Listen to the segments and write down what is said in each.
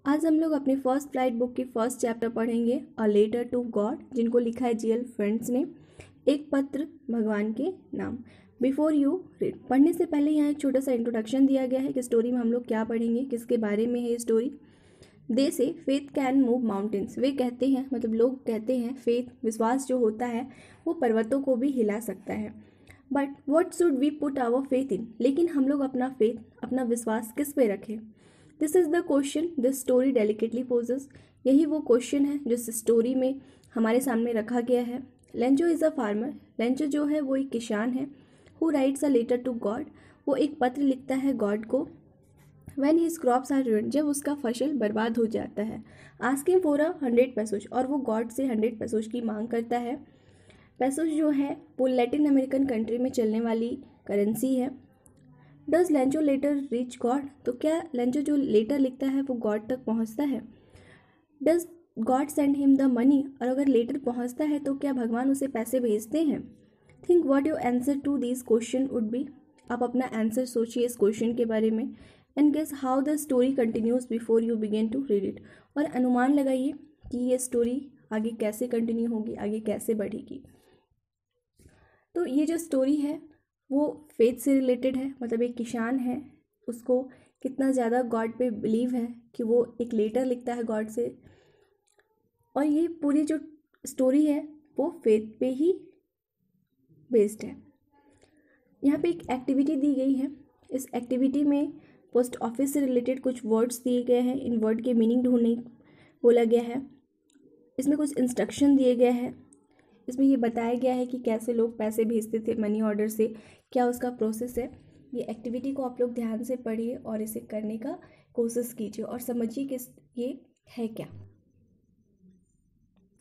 आज हम लोग अपनी फर्स्ट फ्लाइट बुक की फर्स्ट चैप्टर पढ़ेंगे अ लेटर टू गॉड, जिनको लिखा है जीएल फ्रेंड्स ने। एक पत्र भगवान के नाम। बिफोर यू रीड, पढ़ने से पहले यहाँ एक छोटा सा इंट्रोडक्शन दिया गया है कि स्टोरी में हम लोग क्या पढ़ेंगे, किसके बारे में है ये स्टोरी। दे से फेथ कैन मूव माउंटेन्स, वे कहते हैं, मतलब लोग कहते हैं, फेथ विश्वास जो होता है वो पर्वतों को भी हिला सकता है। But what should we put our faith in, लेकिन हम लोग अपना फेथ, अपना विश्वास किस पे रखें। This is the question this story delicately poses, यही वो क्वेश्चन है जो इस स्टोरी में हमारे सामने रखा गया है। Lencho is a farmer, Lencho जो है वो एक किसान है। Who writes a letter to God, वो एक पत्र लिखता है गॉड को। When his crops are ruined, जब उसका फसल बर्बाद हो जाता है। आस्किंग फॉर 100 पैसोज, और वो गॉड से 100 पैसोज की मांग करता है। पैसोज जो है वो लैटिन अमेरिकन कंट्री में चलने वाली करेंसी है। Does Lencho letter reach God, तो क्या लेंचो जो लेटर लिखता है वो गॉड तक पहुंचता है। Does God send him the money, और अगर लेटर पहुंचता है तो क्या भगवान उसे पैसे भेजते हैं। Think what your answer to this question would be, आप अपना आंसर सोचिए इस क्वेश्चन के बारे में। And guess how the story continues before you begin to read it, और अनुमान लगाइए कि ये स्टोरी आगे कैसे कंटिन्यू होगी, आगे कैसे बढ़ेगी। तो ये जो स्टोरी है वो फेथ से रिलेटेड है, मतलब एक किसान है, उसको कितना ज़्यादा गॉड पे बिलीव है कि वो एक लेटर लिखता है गॉड से। और ये पूरी जो स्टोरी है वो फेथ पे ही बेस्ड है। यहाँ पे एक एक्टिविटी दी गई है। इस एक्टिविटी में पोस्ट ऑफिस से रिलेटेड कुछ वर्ड्स दिए गए हैं, इन वर्ड के मीनिंग ढूंढने बोला गया है। इसमें कुछ इंस्ट्रक्शन दिए गए हैं। इसमें ये बताया गया है कि कैसे लोग पैसे भेजते थे मनी ऑर्डर से, क्या उसका प्रोसेस है। ये एक्टिविटी को आप लोग ध्यान से पढ़िए और इसे करने का कोशिश कीजिए और समझिए कि ये है क्या।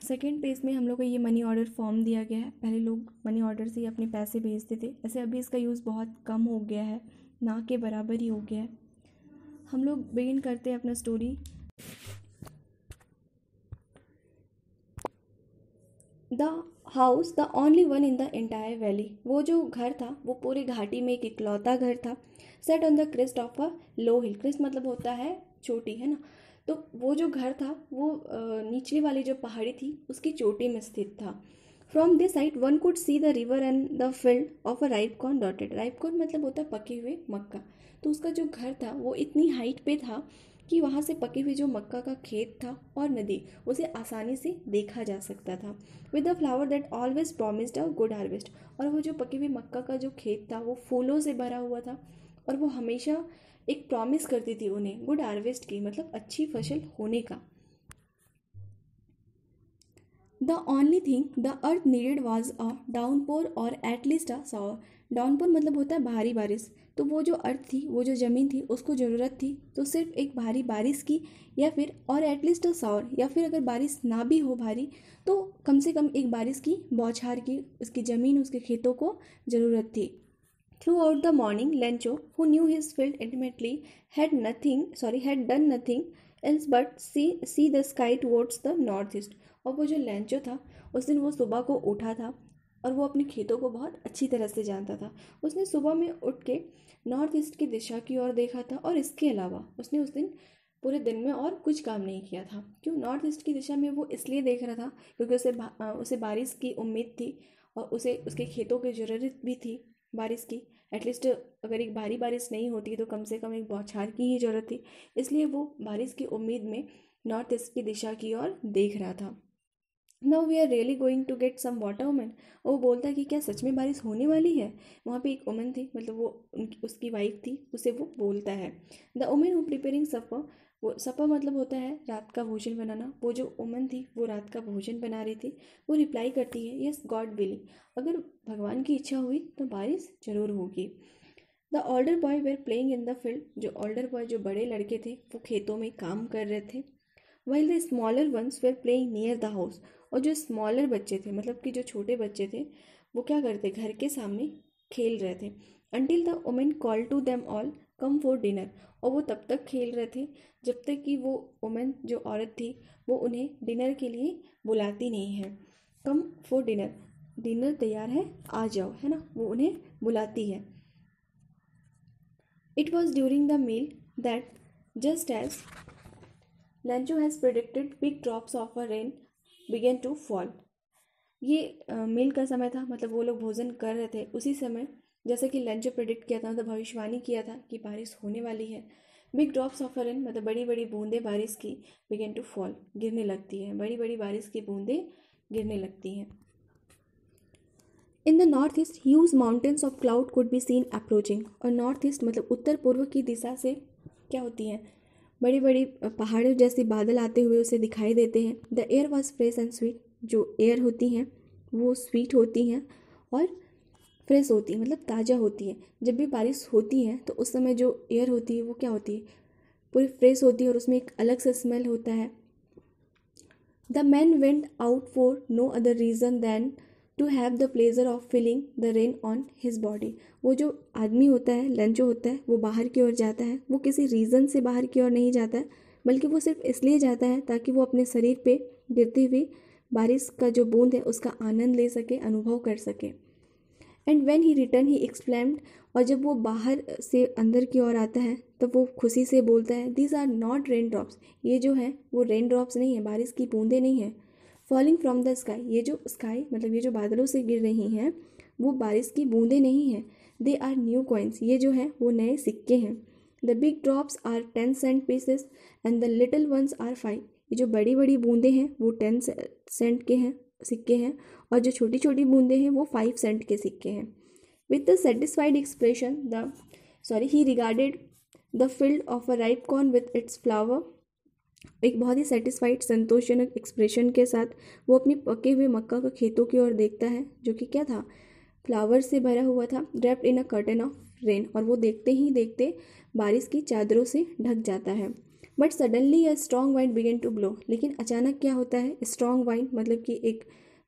सेकेंड पेज में हम लोग को ये मनी ऑर्डर फॉर्म दिया गया है। पहले लोग मनी ऑर्डर से ही अपने पैसे भेजते थे, ऐसे अभी इसका यूज़ बहुत कम हो गया है, ना के बराबर ही हो गया है। हम लोग बिगिन करते हैं अपना story. The house the only one in the entire valley, वो जो घर था वो पूरे घाटी में एक इकलौता घर था। Set on the crest of a low hill, crest मतलब होता है चोटी, है ना। तो वो जो घर था वो निचली वाली जो पहाड़ी थी उसकी चोटी में स्थित था। From this side one could see the river and the field of a ripe corn dotted, ripe corn मतलब होता है पके हुए मक्का। तो उसका जो घर था वो इतनी हाइट पे था कि वहाँ से पकी हुई जो मक्का का खेत था और नदी, उसे आसानी से देखा जा सकता था। With the flower that always promised a good harvest, और वो जो पकी हुई मक्का का जो खेत था वो फूलों से भरा हुआ था और वो हमेशा एक प्रॉमिस करती थी उन्हें गुड हार्वेस्ट की, मतलब अच्छी फसल होने का। The only thing the earth needed was a downpour और एटलीस्ट अ शावर, डाउनपोर मतलब होता है भारी बारिश। तो वो जो अर्थ थी, वो जो ज़मीन थी, उसको ज़रूरत थी तो सिर्फ एक भारी बारिश की, या फिर और एटलीस्ट अ शावर, या फिर अगर बारिश ना भी हो भारी तो कम से कम एक बारिश की बौछार की उसकी ज़मीन, उसके खेतों को ज़रूरत थी। Throughout the morning, Lencho, who knew his field intimately, had done nothing else but see the sky towards the northeast. और वो जो लेंचो था उस दिन वो सुबह को उठा था और वो अपने खेतों को बहुत अच्छी तरह से जानता था। उसने सुबह में उठ के नॉर्थ ईस्ट की दिशा की ओर देखा था और इसके अलावा उसने उस दिन पूरे दिन में और कुछ काम नहीं किया था। क्यों नॉर्थ ईस्ट की दिशा में वो इसलिए देख रहा था क्योंकि उसे बारिश की उम्मीद थी और उसे उसके खेतों की ज़रूरत भी थी बारिश की। एटलीस्ट अगर एक भारी बारिश नहीं होती तो कम से कम एक बौछार की ही ज़रूरत थी, इसलिए वो बारिश की उम्मीद में नॉर्थ ईस्ट की दिशा की ओर देख रहा था। Now we are really going to get some water woman, वो बोलता है कि क्या सच में बारिश होने वाली है। वहाँ पे एक वुमन थी, मतलब वो उसकी वाइफ थी, उसे वो बोलता है। द वुमन हु प्रिपेयरिंग सपर, वो सपर मतलब होता है रात का भोजन बनाना। वो जो वुमन थी वो रात का भोजन बना रही थी। वो रिप्लाई करती है यस गॉड विलिंग, अगर भगवान की इच्छा हुई तो बारिश जरूर होगी। The older boy were playing in the field, जो ओल्डर बॉय जो बड़े लड़के थे वो खेतों में काम कर रहे थे। While the smaller ones were playing near the house, और जो स्मॉलर बच्चे थे, मतलब कि जो छोटे बच्चे थे, वो क्या करते घर के सामने खेल रहे थे। Until the women call to them all come for dinner, और वो तब तक खेल रहे थे जब तक कि वो वुमेन जो औरत थी वो उन्हें डिनर के लिए बुलाती नहीं है। कम फॉर डिनर, डिनर तैयार है आ जाओ, है ना, वो उन्हें बुलाती है। It was during the meal that just as Lencho has predicted big drops of a rain began to fall. ये मील का समय था, मतलब वो लोग भोजन कर रहे थे उसी समय, जैसे कि लेंचो प्रेडिक्ट किया था, मतलब भविष्यवाणी किया था कि बारिश होने वाली है। Big drops of a rain मतलब बड़ी बड़ी बूंदें बारिश की, बिगेन टू फॉल गिरने लगती है, बड़ी बड़ी बारिश की बूंदें गिरने लगती हैं। In the north east huge mountains of cloud could be seen approaching. और नॉर्थ ईस्ट मतलब उत्तर पूर्व की दिशा से क्या होती हैं, बड़ी बड़ी पहाड़ों जैसे बादल आते हुए उसे दिखाई देते हैं। The air was fresh and sweet. जो एयर होती हैं वो स्वीट होती हैं और फ्रेश होती है, मतलब ताज़ा होती है। जब भी बारिश होती है तो उस समय जो एयर होती है वो क्या होती है, पूरी फ्रेश होती है और उसमें एक अलग सा स्मेल होता है। The man went out for no other reason than to have the pleasure of feeling the rain on his body. वो जो आदमी होता है, लंचो होता है, वो बाहर की ओर जाता है। वो किसी रीज़न से बाहर की ओर नहीं जाता है, बल्कि वो सिर्फ इसलिए जाता है ताकि वो अपने शरीर पे गिरती हुई बारिश का जो बूंद है उसका आनंद ले सके, अनुभव कर सके। एंड वेन ही रिटर्न ही एक्सप्लेम्ड। और जब वो बाहर से अंदर की ओर आता है तब वो खुशी से बोलता है, these are not rain drops. ये जो है वो रेन ड्रॉप्स नहीं है, बारिश की बूंदें नहीं हैं। फॉलिंग फ्रॉम द स्काई, ये जो स्काई मतलब ये जो बादलों से गिर रही हैं वो बारिश की बूंदें नहीं हैं। दे आर न्यू कॉइन्स, ये जो है वो नए सिक्के हैं। The big drops are 10 cent pieces and the little ones are 5। ये जो बड़ी बड़ी बूंदें हैं वो 10 सेंट के हैं, सिक्के हैं, और जो छोटी छोटी बूंदें हैं वो 5 सेंट के सिक्के हैं। With the satisfied expression he regarded the field of a ripe corn with its flower. एक बहुत ही सेटिस्फाइड संतोषजनक एक्सप्रेशन के साथ वो अपनी पके हुए मक्का के खेतों की ओर देखता है, जो कि क्या था, फ्लावर से भरा हुआ था, draped in a curtain of rain. और वो देखते ही देखते बारिश की चादरों से ढक जाता है। But suddenly a strong wind began to blow. लेकिन अचानक क्या होता है, स्ट्रॉन्ग वाइंड मतलब कि एक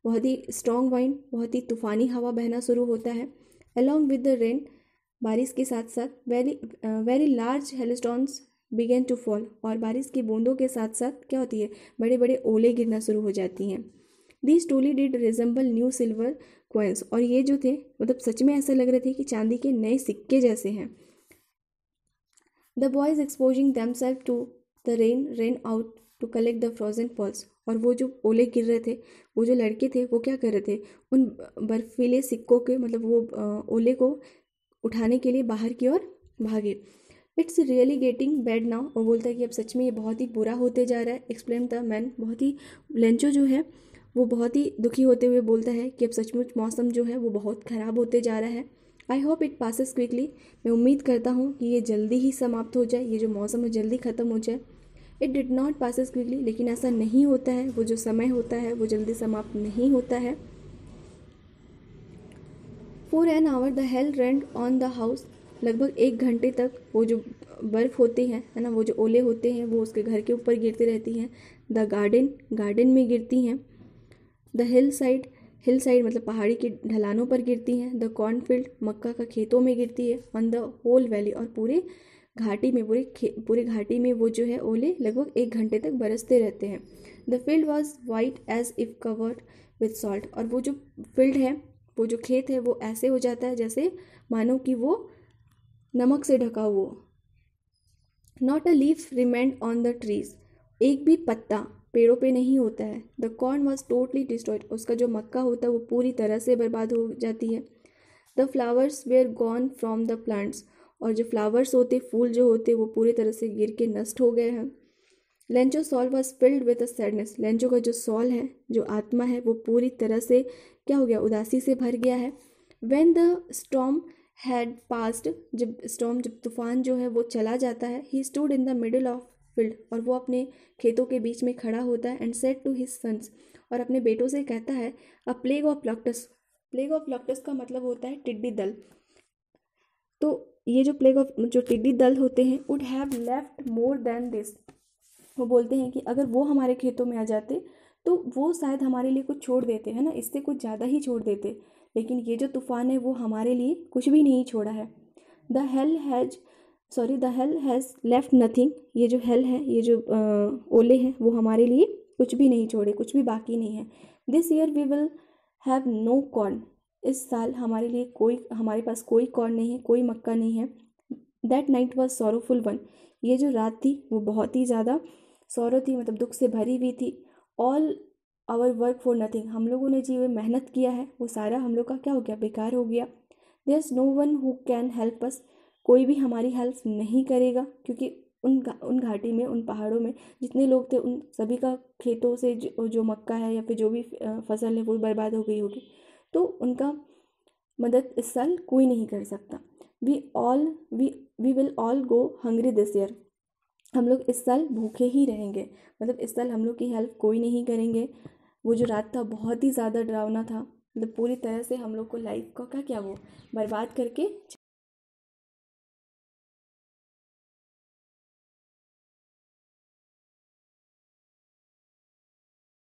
बहुत ही स्ट्रॉन्ग वाइंड, बहुत ही तूफानी हवा बहना शुरू होता है। अलॉन्ग विद द रेन, बारिश के साथ साथ very large hailstones begin to fall. और बारिश की बूंदों के साथ साथ क्या होती है, बड़े बड़े ओले गिरना शुरू हो जाती हैं। These truly did resemble new silver coins. और ये जो थे मतलब सच में ऐसा लग रहे थे कि चांदी के नए सिक्के जैसे हैं। The boys exposing themself to the rain out to collect the frozen pearls. और वो जो ओले गिर रहे थे, वो जो लड़के थे वो क्या कर रहे थे, उन बर्फीले सिक्कों के मतलब वो ओले को उठाने के लिए बाहर की ओर भागे। It's really getting bad now. और बोलता है कि अब सच में ये बहुत ही बुरा होते जा रहा है। एक्सप्लेन द मैन, बहुत ही लेंचो जो है वो बहुत ही दुखी होते हुए बोलता है कि अब सचमुच मौसम जो है वो बहुत ख़राब होते जा रहा है। I hope it passes quickly. मैं उम्मीद करता हूँ कि ये जल्दी ही समाप्त हो जाए, ये जो मौसम है जल्दी ख़त्म हो जाए। It did not passes quickly, लेकिन ऐसा नहीं होता है, वो जो समय होता है वो जल्दी समाप्त नहीं होता है। For an hour the hail rained on the house. लगभग 1 घंटे तक वो जो बर्फ़ होती है ना, वो जो ओले होते हैं वो उसके घर के ऊपर गिरती रहती हैं। द गार्डन में गिरती हैं। द हिल साइड मतलब पहाड़ी की ढलानों पर गिरती हैं। द कॉर्नफील्ड, मक्का का खेतों में गिरती है। ऑन द होल वैली, और पूरे घाटी में पूरे घाटी में वो जो है ओले लगभग 1 घंटे तक बरसते रहते हैं। The field was white as if covered with salt. और वो जो फील्ड है, वो जो खेत है वो ऐसे हो जाता है जैसे मानो कि वो नमक से ढका हुआ। Not a leaf remained on the trees. एक भी पत्ता पेड़ों पे नहीं होता है। The corn was totally destroyed. उसका जो मक्का होता है वो पूरी तरह से बर्बाद हो जाती है। The flowers were gone from the plants. और जो फ्लावर्स होते, फूल जो होते, वो पूरी तरह से गिर के नष्ट हो गए हैं। Lencho soul was filled with a sadness. लेंचो का जो सॉल है, जो आत्मा है, वो पूरी तरह से क्या हो गया, उदासी से भर गया है। When the storm had passed, जब तूफान जो है वो चला जाता है, he stood in the middle of field. और वो अपने खेतों के बीच में खड़ा होता है। And said to his sons, और अपने बेटों से कहता है, a plague of locusts. Plague of locusts का मतलब होता है टिड्डी दल। तो ये जो जो टिड्डी दल होते हैं, would have left more than this. वो बोलते हैं कि अगर वो हमारे खेतों में आ जाते तो वो शायद हमारे लिए कुछ छोड़ देते, है ना, इससे कुछ ज़्यादा ही छोड़ देते। लेकिन ये जो तूफ़ान है वो हमारे लिए कुछ भी नहीं छोड़ा है। The hell has left nothing. ये जो हेल है, ये जो ओले हैं, वो हमारे लिए कुछ भी नहीं छोड़े, कुछ भी बाकी नहीं है। This year we will have no corn. इस साल हमारे पास कोई कॉर्न नहीं है, कोई मक्का नहीं है। That night was sorrowful one. ये जो रात थी वो बहुत ही ज़्यादा सॉरो थी मतलब दुख से भरी हुई थी। All our work for nothing, हम लोगों ने जो मेहनत किया है वो सारा हम लोग का क्या हो गया, बेकार हो गया। There is no one who can help us, कोई भी हमारी हेल्प नहीं करेगा, क्योंकि उन घाटी में, उन पहाड़ों में जितने लोग थे उन सभी का खेतों से जो मक्का है या फिर जो भी फसल है वो बर्बाद हो गई होगी, तो उनका मदद इस साल कोई नहीं कर सकता। We will all go hungry this year, हम लोग इस साल भूखे ही रहेंगे, मतलब इस साल हम लोग की हेल्प कोई नहीं करेंगे। वो जो रात था बहुत ही ज़्यादा डरावना था, मतलब पूरी तरह से हम लोग को लाइफ का क्या क्या वो बर्बाद करके